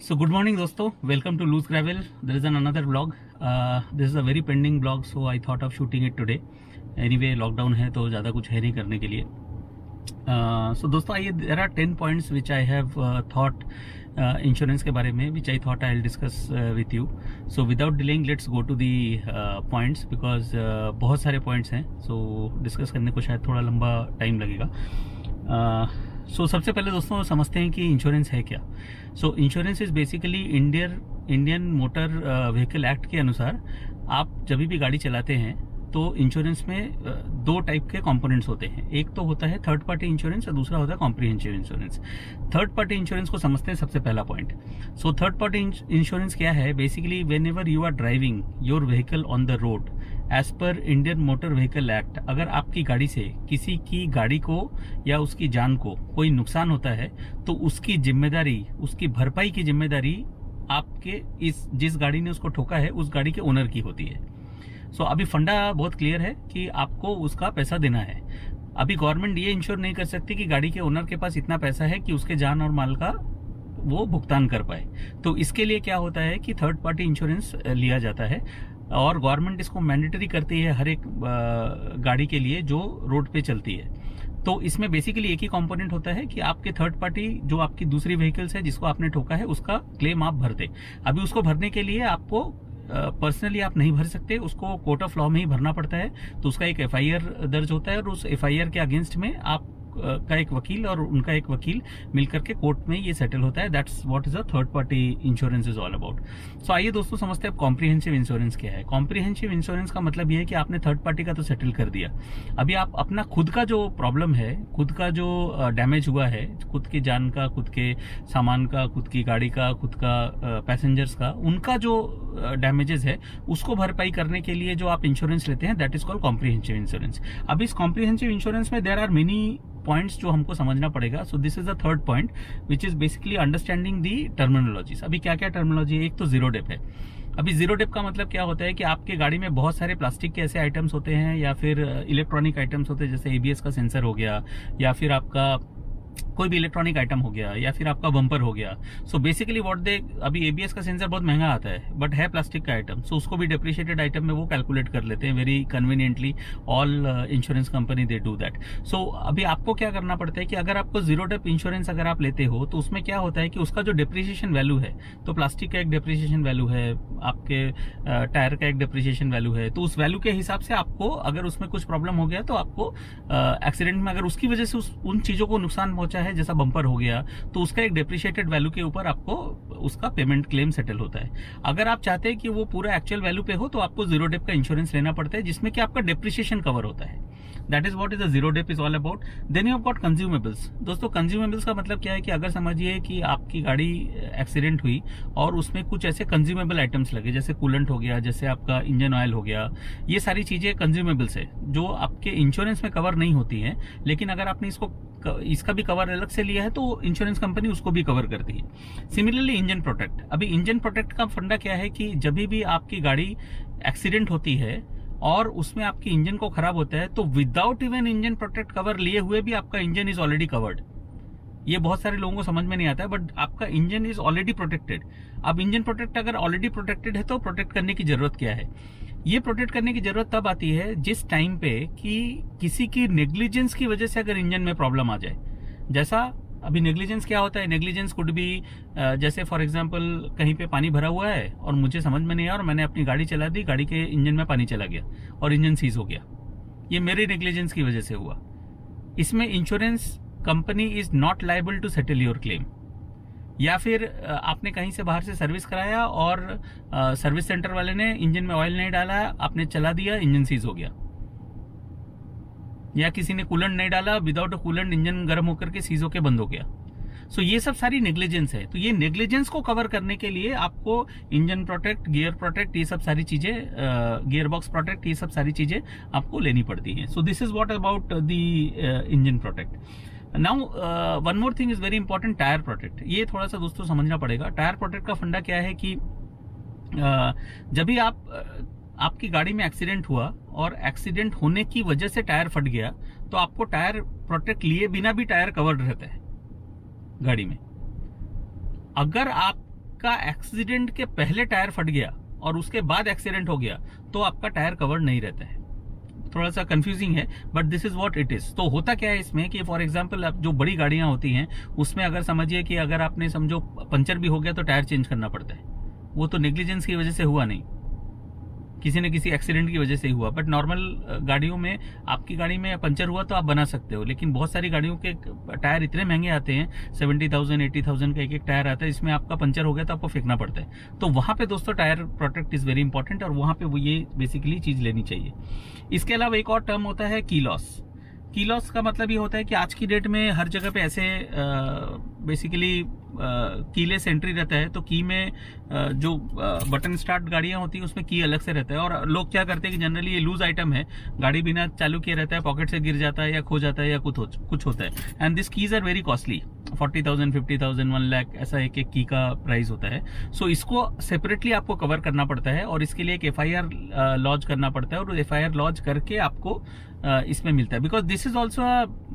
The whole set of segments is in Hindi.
So good morning दोस्तों, welcome to Loose Gravel. There is another vlog. This is a very pending vlog, so I thought of shooting it today. Anyway, lockdown है तो ज़्यादा कुछ है नहीं करने के लिए. So दोस्तों आइए, there are 10 points which I have thought insurance के बारे में which I thought I'll discuss with you. So without delaying, let's go to the points because बहुत सारे points हैं. So discuss करने को शायद थोड़ा लंबा टाइम लगेगा. सो सबसे पहले दोस्तों समझते हैं कि इंश्योरेंस है क्या. सो insurance is basically Indian Motor Vehicle act के अनुसार आप जब भी गाड़ी चलाते हैं तो इंश्योरेंस में दो टाइप के कंपोनेंट्स होते हैं. एक तो होता है थर्ड पार्टी इंश्योरेंस और दूसरा होता है comprehensive insurance. Third party insurance को समझते हैं सबसे पहला point. So third party insurance क्या है? Basically whenever you are driving your vehicle on the road as per Indian Motor Vehicle Act, अगर आपकी गाड़ी से किसी की गाड़ी को या उसकी जान को कोई नुकसान होता है तो उसकी जिम्मेदारी, उसकी भरपाई की जिम्मेदारी आपके जिस गाड़ी ने उसको ठोका है उस गाड़ी के ओनर की होती है. सो अभी फंडा बहुत क्लियर है कि आपको उसका पैसा देना है. अभी गवर्नमेंट ये इंश्योर नहीं कर सकती कि गाड़ी के ओनर के पास इतना पैसा है कि उसके जान और माल का वो भुगतान कर पाए. तो इसके लिए क्या होता है कि थर्ड पार्टी इंश्योरेंस लिया जाता है और गवर्नमेंट इसको मैंडेटरी करती है हर एक गाड़ी के लिए जो रोड पे चलती है. तो इसमें बेसिकली एक ही कंपोनेंट होता है कि आपके थर्ड पार्टी जो आपकी दूसरी व्हीकल्स है जिसको आपने ठोका है उसका क्लेम आप भरते. अभी उसको भरने के लिए आपको पर्सनली आप नहीं भर सकते, उसको कोर्ट ऑफ लॉ में ही भरना पड़ता है. तो उसका एक एफआईआर दर्ज होता है और उस एफआईआर के अगेंस्ट में आप का एक वकील और उनका एक वकील मिलकर के कोर्ट में ये सेटल होता है. That's what is a third party insurance is all about. So आइए दोस्तों समझते हैं कॉम्प्रिहेंसिव इंश्योरेंस क्या है. कॉम्प्रिहेंसिव इंश्योरेंस का मतलब ये है कि आपने थर्ड पार्टी का तो सेटल कर दिया, अभी आप अपना खुद का जो प्रॉब्लम है, खुद का जो डैमेज हुआ है, खुद की जान का, खुद के सामान का, खुद की गाड़ी का, खुद का पैसेंजर्स का, उनका जो डैमेजेस है उसको भरपाई करने के लिए जो आप इंश्योरेंस लेते हैं that is called comprehensive insurance. अब इस कॉम्प्रिहेंसिव इंश्योरेंस में देयर आर मेनी पॉइंट्स जो हमको समझना पड़ेगा. So this is the third point which is basically understanding the terminologies. अभी क्या क्या टर्मिनोलॉजी है? एक तो जीरो डेप है. अभी जीरो डेप का मतलब क्या होता है कि आपके गाड़ी में बहुत सारे प्लास्टिक के ऐसे आइटम्स होते हैं या फिर इलेक्ट्रॉनिक आइटम्स होते हैं, जैसे एबीएस का सेंसर हो गया या फिर आपका कोई भी इलेक्ट्रॉनिक आइटम हो गया या फिर आपका बम्पर हो गया. सो बेसिकली व्हाट दे, अभी एबीएस का सेंसर बहुत महंगा आता है बट है प्लास्टिक का आइटम, सो उसको भी डेप्रिशिएटेड आइटम में वो कैलकुलेट कर लेते हैं very conveniently. All insurance company they do that. So अभी आपको क्या करना पड़ता है कि अगर आपको जीरो डेप इंश्योरेंस अगर आप लेते हो तो उसमें क्या होता है कि उसका जो डेप्रिसिएशन वैल्यू है, तो प्लास्टिक का एक डेप्रिसिएशन वैल्यू है, आपके टायर का एक डेप्रिसिएशन वैल्यू है, तो उस वैल्यू के हिसाब से आपको अगर उसमें कुछ प्रॉब्लम हो गया तो आपको एक्सीडेंट में अगर उसकी वजह से उन चीजों को नुकसान पहुंचा है जैसा बम्पर हो गया तो उसका एक डेप्रिशिएटेड वैल्यू के ऊपर आपको उसका पेमेंट क्लेम सेटल होता है. अगर आप चाहते हैं कि वो पूरा एक्चुअल वैल्यू पे हो तो आपको जीरो डेप का इंश्योरेंस लेना पड़ता है जिसमें कि आपका डेप्रिशिएशन कवर होता है. That is what is the zero dep is all about. Then you have got consumables. दोस्तों कंज्यूमेबल्स का मतलब क्या है कि अगर समझिए कि आपकी गाड़ी एक्सीडेंट हुई और उसमें कुछ ऐसे कंज्यूमेबल आइटम्स लगे जैसे कूलेंट हो गया, जैसे आपका इंजन ऑयल हो गया, ये सारी चीजें कंज्यूमेबल्स है जो आपके इंश्योरेंस में कवर नहीं होती हैं, लेकिन अगर आपने इसका भी कवर अलग से लिया है तो इंश्योरेंस कंपनी उसको भी कवर करती है. Similarly engine protect. अभी इंजन प्रोटेक्ट का फंडा क्या है कि जब भी आपकी गाड़ी एक्सीडेंट होती है और उसमें आपकी इंजन को खराब होता है तो without even engine protect cover लिए हुए भी आपका इंजन इज ऑलरेडी कवर्ड. ये बहुत सारे लोगों को समझ में नहीं आता है बट आपका इंजन इज ऑलरेडी प्रोटेक्टेड. अब इंजन प्रोटेक्ट अगर ऑलरेडी प्रोटेक्टेड है तो प्रोटेक्ट करने की जरूरत क्या है? ये प्रोटेक्ट करने की जरूरत तब आती है जिस टाइम पे कि किसी की नेग्लिजेंस की वजह से अगर इंजन में प्रॉब्लम आ जाए. जैसा अभी नेग्लिजेंस क्या होता है? नेग्लिजेंस कुड भी जैसे फॉर एग्जांपल कहीं पे पानी भरा हुआ है और मुझे समझ में नहीं आया और मैंने अपनी गाड़ी चला दी, गाड़ी के इंजन में पानी चला गया और इंजन सीज हो गया. ये मेरी नेग्लिजेंस की वजह से हुआ. इसमें insurance company is not liable to settle your claim. या फिर आपने कहीं से बाहर से सर्विस कराया और सर्विस सेंटर वाले ने इंजन में ऑयल नहीं डाला, आपने चला दिया, इंजन सीज हो गया. या किसी ने कूलेंट नहीं डाला, विदाउट अ कूलेंट इंजन गर्म होकर के सीज होकर बंद हो गया. सो ये सब सारी नेग्लिजेंस है. तो ये नेग्लिजेंस को कवर करने के लिए आपको इंजन प्रोटेक्ट, गियर प्रोटेक्ट, ये सब सारी चीजें, गियर बॉक्स प्रोटेक्ट, ये सब सारी चीजें आपको लेनी पड़ती हैं. So this is what about the engine protect. Now one more thing is very important, tyre protect. ये थोड़ा सा दोस्तों समझना पड़ेगा. टायर प्रोटेक्ट का फंडा क्या है कि जब भी आपकी गाड़ी में एक्सीडेंट हुआ और एक्सीडेंट होने की वजह से टायर फट गया तो आपको टायर प्रोटेक्ट लिए बिना भी टायर कवर्ड रहता है गाड़ी में. अगर आप आपका एक्सीडेंट के पहले टायर फट गया और उसके बाद एक्सीडेंट हो गया तो आपका टायर कवर्ड नहीं रहता है। थोड़ा सा कंफ्यूजिंग है, but this is what it is. तो होता क्या है इसमें कि फॉर एग्जांपल अब जो बड़ी गाड़ियां होती हैं उसमें अगर समझिए कि अगर आपने समझो पंचर भी हो गया तो टायर चेंज करना पड़ता है। वो तो नेग्लिजेंस की वजह से हुआ नहीं, किसी न किसी एक्सीडेंट की वजह से ही हुआ। बट नॉर्मल गाड़ियों में आपकी गाड़ी में पंचर हुआ तो आप बना सकते हो, लेकिन बहुत सारी गाड़ियों के टायर इतने महंगे आते हैं, 70,000 80,000 का एक टायर आता है, इसमें आपका पंचर हो गया तो आपको फेंकना पड़ता है। तो वहां पे दोस्तों tyre protect is very important, और वहां पे वो ये बेसिकली चीज लेनी चाहिए। इसके अलावा एक और टर्म होता है की लॉस। की लॉस का मतलब ये होता है कि आज की डेट में हर जगह पे ऐसे बेसिकली कीलेस एंट्री रहता है, तो की में जो बटन स्टार्ट गाड़ियां होती है उसमें की अलग से रहता है। और लोग क्या करते हैं कि जनरली ये लूज आइटम है, गाड़ी बिना चालू किए रहता है, पॉकेट से गिर जाता है या खो जाता है या कुछ होता है, and this keys are very costly, 40,000 50,000 1 lakh ऐसा एक की का प्राइस होता है। सो इसको सेपरेटली आपको कवर करना पड़ता है और इसके लिए एक FIR लॉन्च करना पड़ता है, और FIR लॉन्च करके आपको इसमें मिलता है। बिकॉज दिस इज ऑल्सो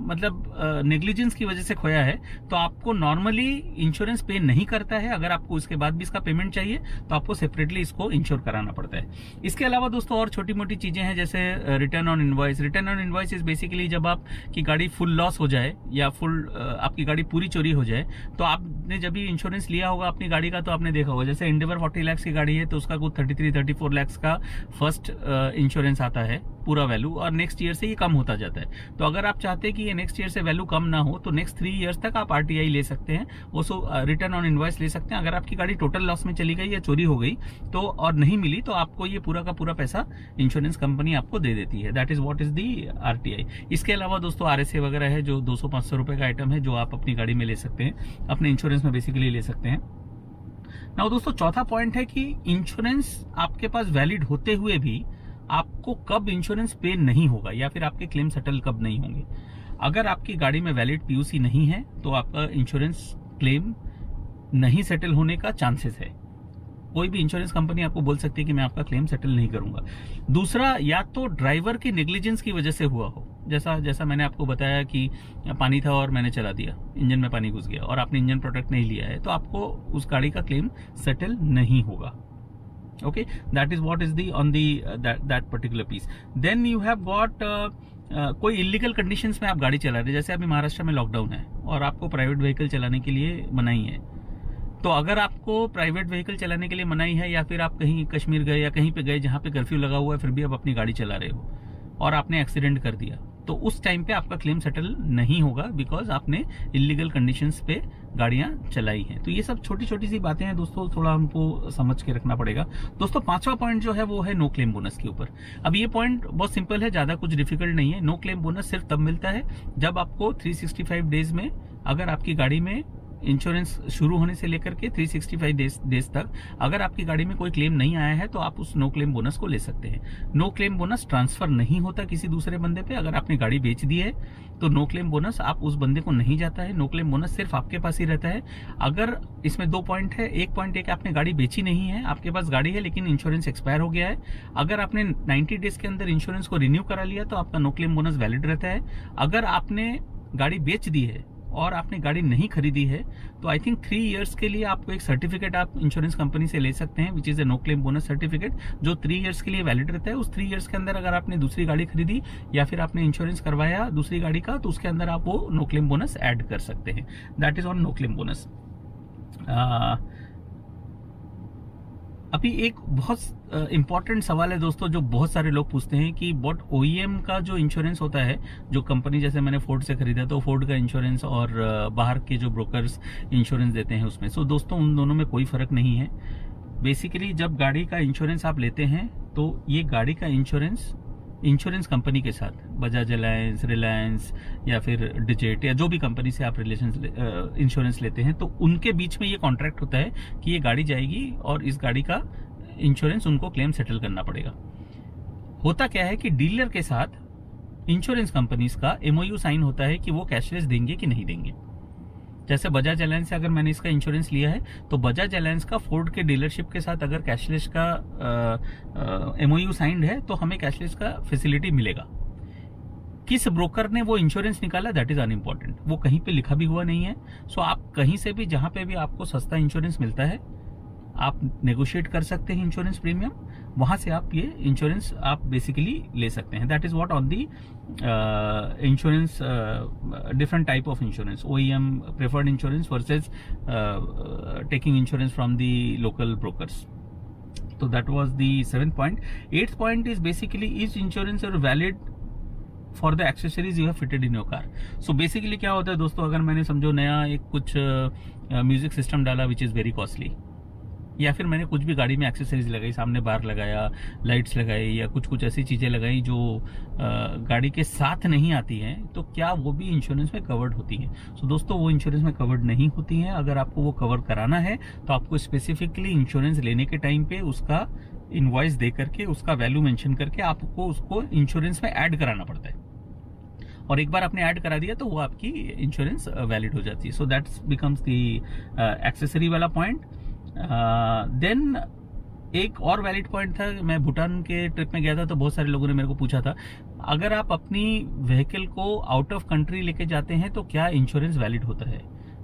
मतलब नेग्लिजेंस की वजह से खोया है, तो आपको नॉर्मली इंश्योरेंस पे नहीं करता है। अगर आपको इसके बाद भी इसका पेमेंट चाहिए तो आपको सेपरेटली इसको इंश्योर कराना पड़ता है। इसके अलावा दोस्तों और छोटी मोटी चीजें हैं, जैसे return on invoice. Return on invoice is basically जब आपकी गाड़ी फुल लॉस हो जाए या फुल आपकी गाड़ी पूरी चोरी हो जाए, तो आपने जब भी इंश्योरेंस लिया होगा अपनी गाड़ी का तो आपने देखा होगा, जैसे एंडेवर 40 लाख की गाड़ी है तो उसका कुछ 33-34 लाख का फर्स्ट इंश्योरेंस आता है पूरा वैल्यू, और नेक्स्ट ईयर से ये कम होता जाता है। तो अगर आप चाहते हैं कि ये नेक्स्ट ईयर से वैल्यू कम ना हो तो नेक्स्ट 3 ईयर्स तक आप RTI ले सकते हैं, वो रिटर्न ऑन इनवॉइस ले सकते हैं। अगर आपकी गाड़ी टोटल लॉस में चली गई या चोरी हो गई तो और नहीं मिली तो आपको ये पूरा का पूरा पैसा इंश्योरेंस कंपनी आपको दे देती है। That is what is the RTI। इसके अलावा दोस्तों RSA वगैरह है जो 200-500 रुपए का आइटम है, जो आप अपनी गाड़ी में ले सकते हैं, अपने इंश्योरेंस में बेसिकली ले सकते हैं। नाउ दोस्तों चौथा पॉइंट है कि इंश्योरेंस आपके पास वैलिड होते हुए भी आपको कब इंश्योरेंस पे नहीं होगा या फिर आपके क्लेम सेटल कब नहीं होंगे। अगर आपकी गाड़ी में वैलिड PUC नहीं है तो आपका इंश्योरेंस क्लेम नहीं सेटल होने का चांसेस है। कोई भी इंश्योरेंस कंपनी आपको बोल सकती है कि मैं आपका क्लेम सेटल नहीं करूंगा। दूसरा, या तो ड्राइवर की नेग्लिजेंस की वजह से हुआ हो, जैसा मैंने आपको बताया कि पानी था और मैंने चला दिया, इंजन में पानी घुस गया और आपने इंजन प्रोटेक्ट नहीं लिया है, तो आपको उस गाड़ी का क्लेम सेटल नहीं होगा। Okay, that is what is the on the that particular piece. Then you have got कोई इलीगल कंडीशंस में आप गाड़ी चला रहे हैं, जैसे अभी महाराष्ट्र में लॉकडाउन है और आपको प्राइवेट व्हीकल चलाने के लिए मनाही है। तो अगर आपको प्राइवेट व्हीकल चलाने के लिए मनाही है या फिर आप कहीं कश्मीर गए या कहीं पे गए जहां पे कर्फ्यू लगा हुआ है, फिर भी आप अपनी गाड़ी चला रहे हो और आपने एक्सीडेंट कर दिया, तो उस टाइम पे आपका क्लेम सेटल नहीं होगा, बिकॉज आपने इलीगल कंडीशंस पे गाड़ियां चलाई हैं। तो ये सब छोटी छोटी सी बातें हैं दोस्तों, थोड़ा हमको समझ के रखना पड़ेगा। दोस्तों 5वां पॉइंट जो है वो है नो क्लेम बोनस के ऊपर। अब ये पॉइंट बहुत सिंपल है, ज्यादा कुछ डिफिकल्ट नहीं है। नो क्लेम बोनस सिर्फ तब मिलता है जब आपको 365 डेज में, अगर आपकी गाड़ी में इंश्योरेंस शुरू होने से लेकर के 365 डेज तक अगर आपकी गाड़ी में कोई क्लेम नहीं आया है तो आप उस नो क्लेम बोनस को ले सकते हैं। नो क्लेम बोनस ट्रांसफर नहीं होता किसी दूसरे बंदे पे। अगर आपने गाड़ी बेच दी है तो नो क्लेम बोनस आप उस बंदे को नहीं जाता है, नो क्लेम बोनस सिर्फ आपके पास ही रहता है। अगर इसमें 2 पॉइंट है, एक पॉइंट है कि आपने गाड़ी बेची नहीं है, आपके पास गाड़ी है लेकिन इंश्योरेंस एक्सपायर हो गया है। अगर आपने 90 डेज के अंदर इंश्योरेंस को रिन्यू करा लिया तो आपका नो क्लेम बोनस वैलिड रहता है। अगर आपने गाड़ी बेच दी है और आपने गाड़ी नहीं खरीदी है तो आई थिंक 3 इयर्स के लिए आपको एक सर्टिफिकेट आप इंश्योरेंस कंपनी से ले सकते हैं, which is a no claim bonus certificate, जो 3 इयर्स के लिए वैलिड रहता है। उस 3 इयर्स के अंदर अगर आपने दूसरी गाड़ी खरीदी या फिर आपने इंश्योरेंस करवाया दूसरी गाड़ी का, तो उसके अंदर आप वो नो क्लेम बोनस ऐड कर सकते हैं। That is on no claim bonus. अभी एक बहुत इंपॉर्टेंट सवाल है दोस्तों, जो बहुत सारे लोग पूछते हैं कि व्हाट OEM का जो इंश्योरेंस होता है, जो कंपनी, जैसे मैंने फोर्ड से खरीदा तो फोर्ड का इंश्योरेंस और बाहर के जो ब्रोकर्स इंश्योरेंस देते हैं उसमें, सो दोस्तों उन दोनों में कोई फर्क नहीं है। बेसिकली जब गाड़ी का इंश्योरेंस आप लेते हैं तो ये गाड़ी का इंश्योरेंस कंपनी के साथ, बजाज अलायंस, रिलायंस या फिर डिजिट या जो भी कंपनी से आप इंश्योरेंस लेते हैं, तो उनके बीच में ये कॉन्ट्रैक्ट होता है कि ये गाड़ी जाएगी और इस गाड़ी का इंश्योरेंस उनको क्लेम सेटल करना पड़ेगा। होता क्या है कि डीलर के साथ इंश्योरेंस कंपनीज का MOU साइन होता है कि वो कैशलेस देंगे कि नहीं देंगे। जैसे बजाज अलायंस से अगर मैंने इसका इंश्योरेंस लिया है तो बजाज अलायंस का फोर्ड के डीलरशिप के साथ अगर कैशलेस का MOU साइंड है तो हमें कैशलेस का फैसिलिटी मिलेगा। किस ब्रोकर ने वो इंश्योरेंस निकाला, दैट इज अनइम्पोर्टेंट, वो कहीं पे लिखा भी हुआ नहीं है। सो आप कहीं से भी, जहां पे भी आपको सस्ता इंश्योरेंस मिलता है, आप नेगोशिएट कर सकते हैं इंश्योरेंस प्रीमियम, वहां से आप ये इंश्योरेंस आप बेसिकली ले सकते हैं। That is what on the insurance, different type of insurance, OEM preferred insurance versus taking insurance from the local brokers. तो that was the 7th point. 8th point is basically is insurance are valid for the accessories you have fitted in your car. So basically क्या होता है दोस्तों, अगर मैंने समझो नया एक कुछ म्यूजिक सिस्टम डाला विच इज वेरी कॉस्टली, या फिर मैंने कुछ भी गाड़ी में एक्सेसरीज लगाई, सामने बार लगाया, लाइट्स लगाई, या कुछ ऐसी चीजें लगाई जो गाड़ी के साथ नहीं आती हैं, तो क्या वो भी इंश्योरेंस में कवर्ड होती हैं? सो दोस्तों वो इंश्योरेंस में कवर्ड नहीं होती हैं। अगर आपको वो कवर कराना है तो आपको स्पेसिफिकली इंश्योरेंस लेने के टाइम पे उसका इनवॉइस दे करके, उसका वैल्यू मेंशन करके आपको उसको इंश्योरेंस में ऐड कराना पड़ता है, और एक बार आपने ऐड करा दिया तो वो आपकी इंश्योरेंस वैलिड हो जाती है। So that's becomes the accessory वाला पॉइंट। देन एक और वैलिड पॉइंट था, मैं भूटान के ट्रिप में गया था तो बहुत सारे लोगों ने मेरे को पूछा था, अगर आप अपनी व्हीकल को आउट ऑफ कंट्री लेके जाते हैं तो क्या इंश्योरेंस वैलिड होता है?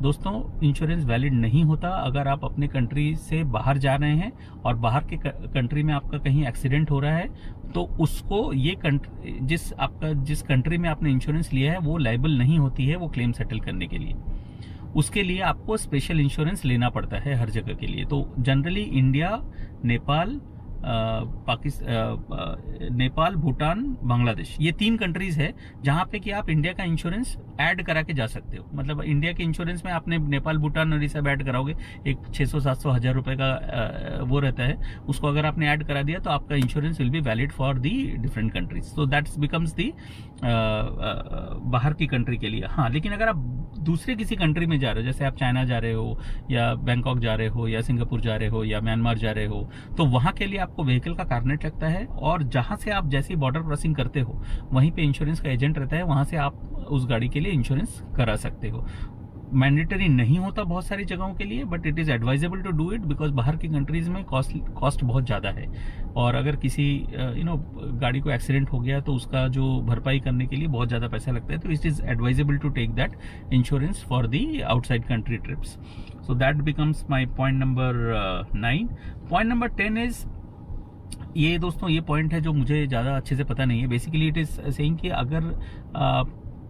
दोस्तों इंश्योरेंस वैलिड नहीं होता। अगर आप अपने कंट्री से बाहर जा रहे हैं और बाहर के कंट्री में आपका कहीं एक्सीडेंट हो रहा है, तो उसको ये कंट्री, जिस कंट्री में आपने इंश्योरेंस लिया है वो लायबल नहीं होती है वो क्लेम सेटल करने के लिए। उसके लिए आपको स्पेशल इंश्योरेंस लेना पड़ता है हर जगह के लिए। तो जनरली इंडिया, नेपाल, नेपाल, भूटान, बांग्लादेश, ये 3 कंट्रीज है जहां पे कि आप इंडिया का इंश्योरेंस ऐड करा के जा सकते हो। मतलब इंडिया के इंश्योरेंस में आपने नेपाल, भूटान और ये सब ऐड कराओगे, एक 600, 700, 1000 रुपए का वो रहता है, उसको अगर आपने ऐड करा दिया तो आपका insurance will be valid for the different countries. So that's becomes the बाहर की कंट्री के लिए। हाँ, लेकिन अगर आप दूसरे किसी कंट्री में जा रहे हो, जैसे आप चाइना जा रहे हो या बैंकॉक जा रहे हो या सिंगापुर जा रहे हो या म्यांमार जा रहे हो, तो वहां के लिए आपको व्हीकल का कार्नेट लगता है, और जहां से आप जैसे बॉर्डर क्रॉसिंग करते हो वहीं पे इंश्योरेंस का एजेंट रहता है, वहां से आप उस गाड़ी के लिए इंश्योरेंस करा सकते हो। मैंडेटरी नहीं होता बहुत सारी जगहों के लिए, but it is advisable to do it, because बाहर की कंट्रीज में कॉस्ट बहुत ज्यादा है, और अगर किसी गाड़ी को एक्सीडेंट हो गया तो उसका जो भरपाई करने के लिए बहुत ज्यादा पैसा लगता है। तो it is advisable to take that insurance for the outside country trips. So that becomes my point number 9। Point number 10 is, ये दोस्तों ये पॉइंट है जो मुझे ज़्यादा अच्छे से पता नहीं है। बेसिकली इट इज सेइंग कि अगर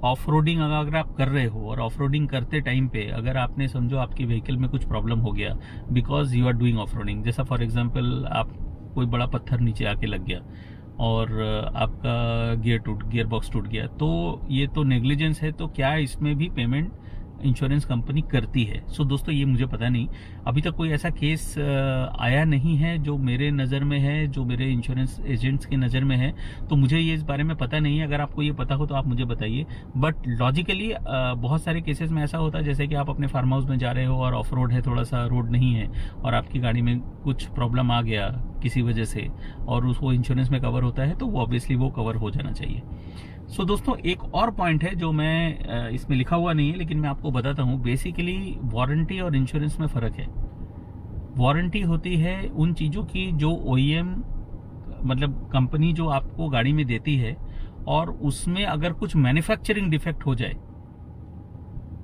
ऑफ रोडिंग अगर आप कर रहे हो, और ऑफ रोडिंग करते टाइम पे अगर आपने समझो आपकी व्हीकल में कुछ प्रॉब्लम हो गया because you are doing off roading, जैसा फॉर एग्जांपल आप कोई बड़ा पत्थर नीचे आके लग गया और आपका गियर बॉक्स टूट गया, तो ये तो नेग्लिजेंस है। तो क्या इसमें भी पेमेंट इंश्योरेंस कंपनी करती है? सो दोस्तों ये मुझे पता नहीं, अभी तक कोई ऐसा केस आया नहीं है जो मेरे नज़र में है, जो मेरे इंश्योरेंस एजेंट्स के नज़र में है, तो मुझे ये इस बारे में पता नहीं है। अगर आपको ये पता हो तो आप मुझे बताइए। बट लॉजिकली बहुत सारे केसेस में ऐसा होता है, जैसे कि आप अपने फार्म हाउस में जा रहे हो और ऑफ रोड है, थोड़ा सा रोड नहीं है, और आपकी गाड़ी में कुछ प्रॉब्लम आ गया किसी वजह से, और उसको इंश्योरेंस में कवर होता है, तो वो ऑब्वियसली वो कवर हो जाना चाहिए। सो दोस्तों एक और पॉइंट है जो मैं इसमें लिखा हुआ नहीं है, लेकिन मैं आपको बताता हूँ। बेसिकली वारंटी और इंश्योरेंस में फ़र्क है। वारंटी होती है उन चीज़ों की जो OEM, मतलब कंपनी जो आपको गाड़ी में देती है, और उसमें अगर कुछ मैन्युफैक्चरिंग डिफेक्ट हो जाए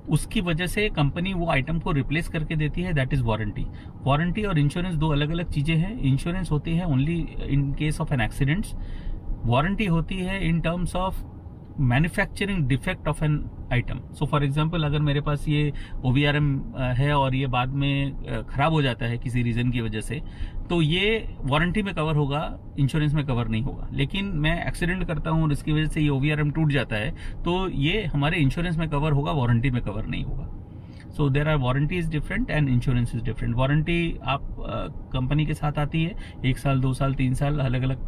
उसकी वजह से कंपनी वो आइटम को रिप्लेस करके देती है, दैट इज वारंटी। वारंटी और इंश्योरेंस दो अलग अलग चीज़ें हैं। इंश्योरेंस होती है only in case of an accidents, warranty होती है in terms of manufacturing defect of an item. So for example अगर मेरे पास ये OVRM है और ये बाद में खराब हो जाता है किसी रीजन की वजह से, तो ये वारंटी में कवर होगा, इंश्योरेंस में कवर नहीं होगा। लेकिन मैं एक्सीडेंट करता हूँ और इसकी वजह से ये OVRM टूट जाता है, तो ये हमारे इंश्योरेंस में कवर होगा, वारंटी में कवर नहीं होगा। So there are warranty is different and insurance is different. Warranty आप कंपनी के साथ आती है, 1 साल 2 साल 3 साल, अलग अलग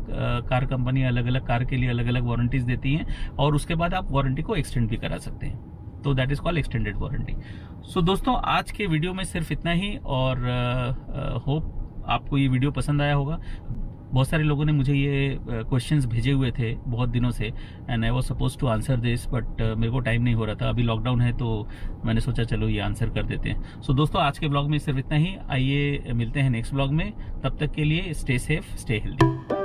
कार कंपनी अलग अलग कार के लिए अलग अलग वारंटीज देती हैं, और उसके बाद आप वारंटी को एक्सटेंड भी करा सकते हैं। तो that is called extended warranty. So दोस्तों आज के वीडियो में सिर्फ इतना ही, और होप आपको ये वीडियो पसंद आया होगा। बहुत सारे लोगों ने मुझे ये क्वेश्चंस भेजे हुए थे बहुत दिनों से, and I was suppose to answer this, but मेरे को टाइम नहीं हो रहा था। अभी लॉकडाउन है तो मैंने सोचा चलो ये आंसर कर देते हैं। सो दोस्तों आज के ब्लॉग में सिर्फ इतना ही। आइए मिलते हैं नेक्स्ट ब्लॉग में, तब तक के लिए स्टे सेफ, स्टे हेल्दी।